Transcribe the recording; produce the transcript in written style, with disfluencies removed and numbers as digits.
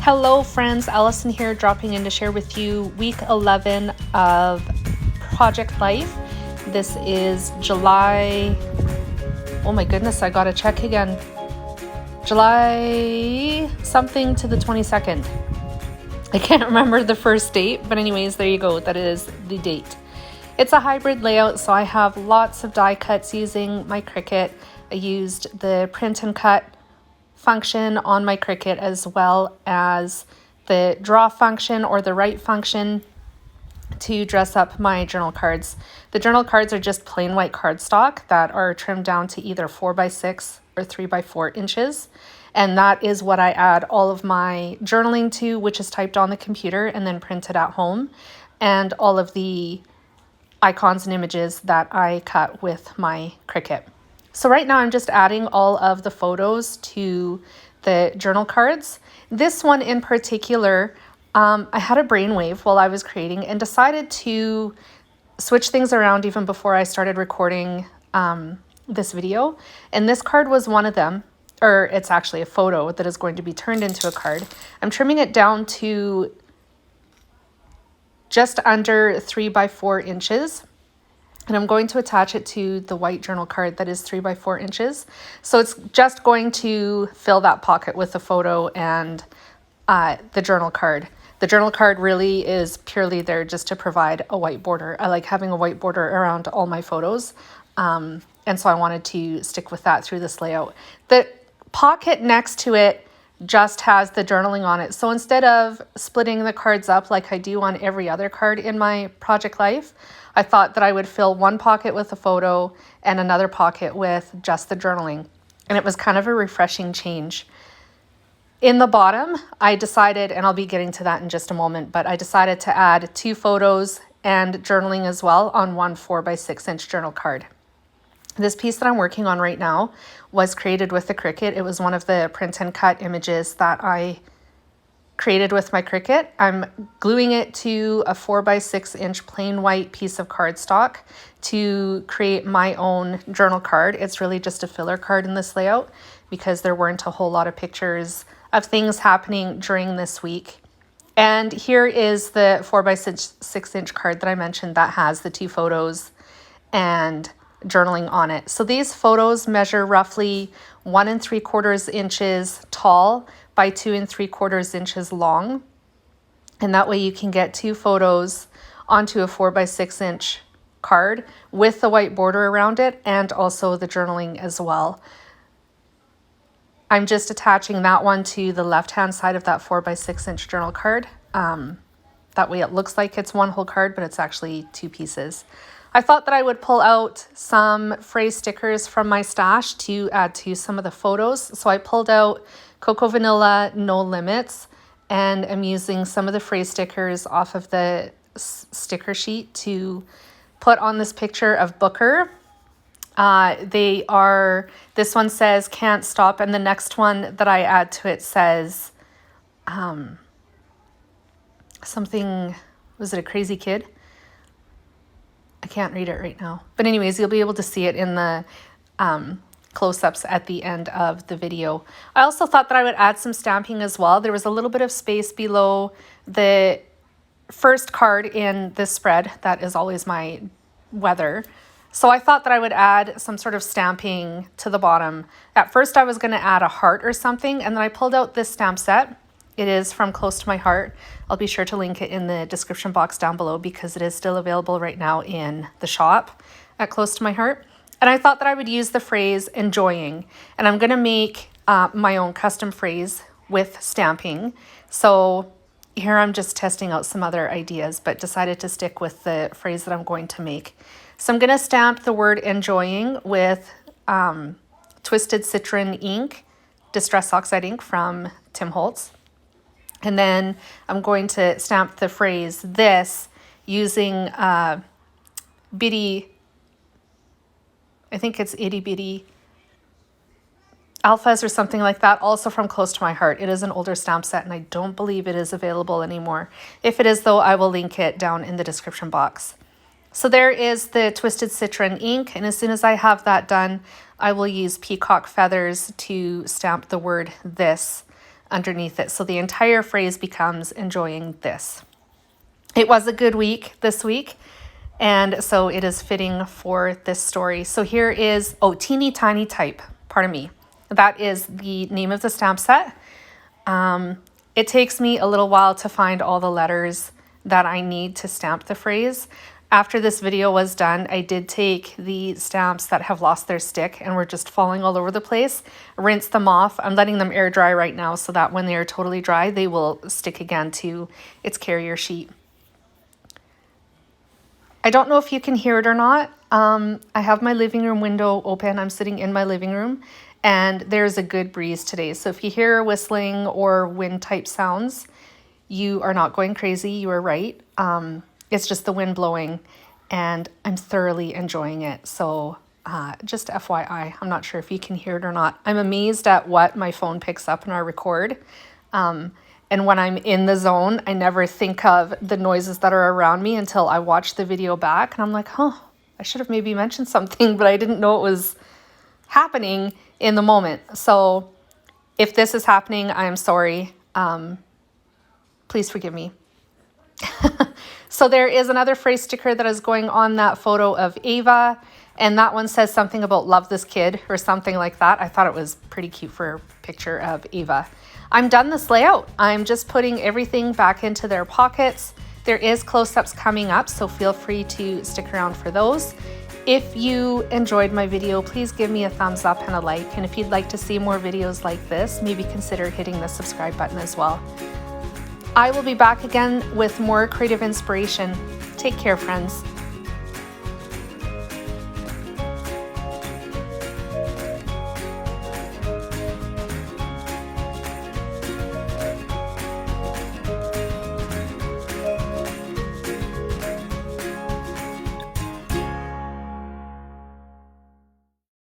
Hello friends, Allison here, dropping in to share with you week 11 of Project Life. This is July, oh my goodness, I gotta check again. July something to the 22nd. I can't remember the first date, but anyways, there you go, that is the date. It's a hybrid layout, so I have lots of die cuts using my Cricut. I used the print and cut function on my Cricut as well as the draw function or the write function to dress up my journal cards. The journal cards are just plain white cardstock that are trimmed down to either 4x6 or 3x4 inches. And that is what I add all of my journaling to, which is typed on the computer and then printed at home. And all of the icons and images that I cut with my Cricut. So right now I'm just adding all of the photos to the journal cards. This one in particular, I had a brainwave while I was creating and decided to switch things around even before I started recording this video. And this card was one of them, or it's actually a photo that is going to be turned into a card. I'm trimming it down to just under 3x4 inches. And I'm going to attach it to the white journal card that is 3x4 inches. So it's just going to fill that pocket with the photo and the journal card. The journal card really is purely there just to provide a white border. I like having a white border around all my photos. And so I wanted to stick with that through this layout. The pocket next to it just has the journaling on it. So instead of splitting the cards up like I do on every other card in my Project Life, I thought that I would fill one pocket with a photo and another pocket with just the journaling. And it was kind of a refreshing change. In the bottom, I decided, and I'll be getting to that in just a moment, but I decided to add 2 photos and journaling as well on one 4x6 inch journal card. This piece that I'm working on right now was created with the Cricut. It was one of the print and cut images that I created with my Cricut. I'm gluing it to a 4x6 inch plain white piece of cardstock to create my own journal card. It's really just a filler card in this layout because there weren't a whole lot of pictures of things happening during this week. And here is the 4x6 inch card that I mentioned that has the 2 photos and journaling on it. So these photos measure roughly 1 3/4 inches tall by 2 3/4 inches long. And that way you can get 2 photos onto a 4x6 inch card with the white border around it and also the journaling as well. I'm just attaching that one to the left-hand side of that 4x6 inch journal card. That way it looks like it's one whole card, but it's actually 2 pieces. I thought that I would pull out some phrase stickers from my stash to add to some of the photos. So I pulled out Cocoa Vanilla No Limits, and I'm using some of the phrase stickers off of the sticker sheet to put on this picture of Booker. This one says can't stop, and the next one that I add to it says something, was it a crazy kid? I can't read it right now. But anyways, you'll be able to see it in the close-ups at the end of the video. I also thought that I would add some stamping as well. There was a little bit of space below the first card in this spread. That is always my weather. So I thought that I would add some sort of stamping to the bottom. At first I was going to add a heart or something, and then I pulled out this stamp set. It is from Close to My Heart. I'll be sure to link it in the description box down below because it is still available right now in the shop at Close to My Heart. And I thought that I would use the phrase enjoying. And I'm going to make my own custom phrase with stamping. So here I'm just testing out some other ideas, but decided to stick with the phrase that I'm going to make. So I'm going to stamp the word enjoying with Twisted Citron ink, Distress Oxide ink from Tim Holtz. And then I'm going to stamp the phrase this using bitty, I think it's itty bitty alphas or something like that, also from Close to My Heart. It is an older stamp set and I don't believe it is available anymore. If it is though, I will link it down in the description box. So there is the Twisted Citron ink, and as soon as I have that done, I will use peacock feathers to stamp the word this underneath it. So the entire phrase becomes enjoying this. It was a good week this week, and so it is fitting for this story. So here is, oh, Teeny Tiny Type, pardon me. That is the name of the stamp set. It takes me a little while to find all the letters that I need to stamp the phrase. After this video was done, I did take the stamps that have lost their stick and were just falling all over the place, rinse them off. I'm letting them air dry right now so that when they are totally dry, they will stick again to its carrier sheet. I don't know if you can hear it or not. I have my living room window open. I'm sitting in my living room and there's a good breeze today. So if you hear whistling or wind type sounds, you are not going crazy. You are right. It's just the wind blowing and I'm thoroughly enjoying it. So just FYI, I'm not sure if you can hear it or not. I'm amazed at what my phone picks up in our record. And when I'm in the zone, I never think of the noises that are around me until I watch the video back. And I'm like, oh, I should have maybe mentioned something, but I didn't know it was happening in the moment. So if this is happening, I am sorry. Please forgive me. So there is another phrase sticker that is going on that photo of Ava, and that one says something about love this kid or something like that. I thought it was pretty cute for a picture of Ava. I'm done this layout. I'm just putting everything back into their pockets. There is close-ups coming up, so feel free to stick around for those. If you enjoyed my video, please give me a thumbs up and a like. And if you'd like to see more videos like this, maybe consider hitting the subscribe button as well. I will be back again with more creative inspiration. Take care, friends.